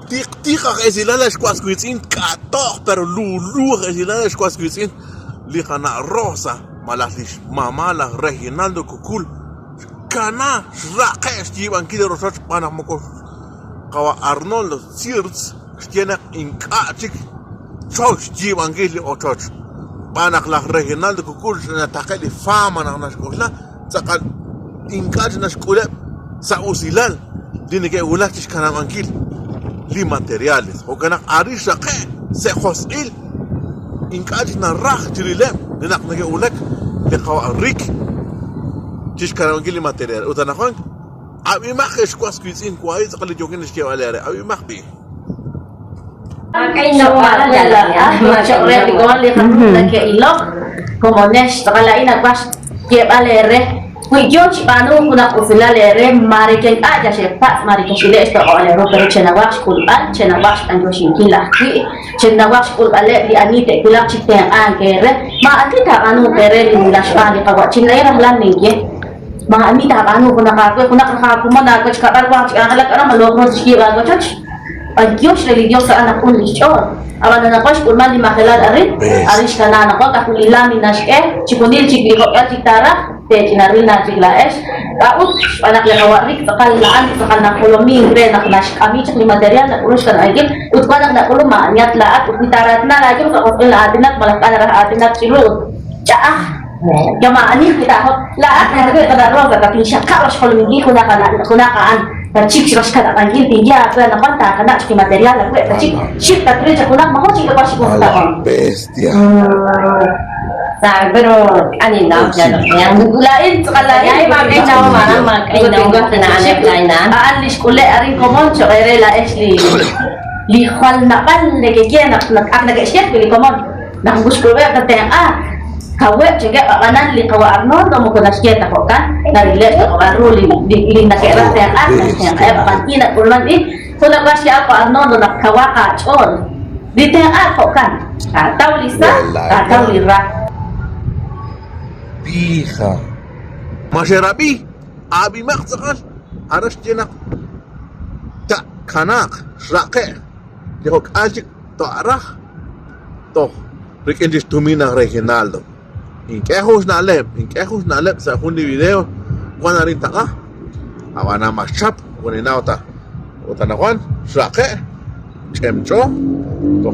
Tiqa esilala shkwaskuitzin katoq pero lulu esilala shkwaskuitzin liqana rosa malalish mamala Reginaldo Kukul kana raqesh jiban kile rosach panak moko kawa Arnoldo Sirts tiene inkachik choch jiban kile ochoch panak la Reginaldo Kukul na takali fama na nashkola sakal inkach nashkula sa usilal dine ke ulaktish kana mankil li materiales o kana arisha qe se khosil inkach na rakh jirilem dinak nage ulak li qawarik tish kana mankil material utanakon abi makhish kwas kuisin kwais qali jokin shke wala abi makhbi Ay no, para la macho igual le kan ke ilok como nesh takala ina kwas ke balere Kui yo chipano kuna kusila lere mariken aja shepat mariken shile esto olero pero chenawash kulal chenawash anjo shinkila ki chenawash kulale li anite kulak chiten angere ma atita anu pere li lashpani kawa chinera lan ninge ma amita anu kuna kakuma ko chikapar wa chikala kana malokro chikiwa go chach Dios religiosa anak pun lichor abana na kwash kulman di makelad arish kana na ko kakulilami nash chikunil chikliko ya chitara te chinaril na chiglaes kaut anak ya kawarik takalaan takal na kuloming re nak nash kami chik ni material na ulus kan agil utkanak na kulom maanyat laat utitarat na lagi ka kotil na atinat malakkan na atinat silut chaah Jamaani kita hot laat na rin kadaro ka kisha kawas kuloming kunakaan Cik sih kada panggil tinggi aku yang kontak karena cik material aku cik ship tak kerja kunak mau cik lepas kunak bestia Sabi pero anina yang gugulain sekali ay makai nawa marang makai nawa tinaanak na aalis kule aring komon so kaya la esli lihwal na pan legegyan ak nag-esiyat pili komon nakubus kule at kawe juga kanan li kawa Arnoldo mo kuna sketa ko kan nariles ko aro li nakera yang kaya pantina kulman kuna ba siya ako Arnoldo nakawa ka chon di ako kan kataw lisa kataw lira biha masharabi abi maqsaqal arash jenak ta kanak raqe dihok ajik to arah to rikendis tumina Reginaldo Inkejos na lep sa hundi video kuan rin taka awana machap kunina ota na kuan sake chemcho to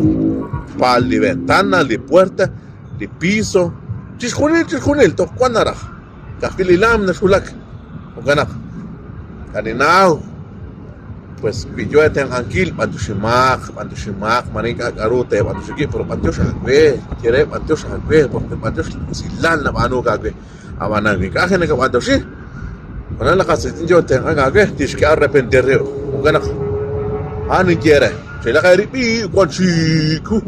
pal di ventana di puerta di piso chiskunil to kuan nara kakililam na sulak o kanak kaninaw pues pidió ten angkil pantushimak maring kagarute pantushiki pero pantush agbe quiere pantush agbe porque pantush silan na ano gagbe awana ni kaje ne pantushi ona la casa tinjo ten agbe tishke arrepentir o ganak ani quiere se la ripi con chiku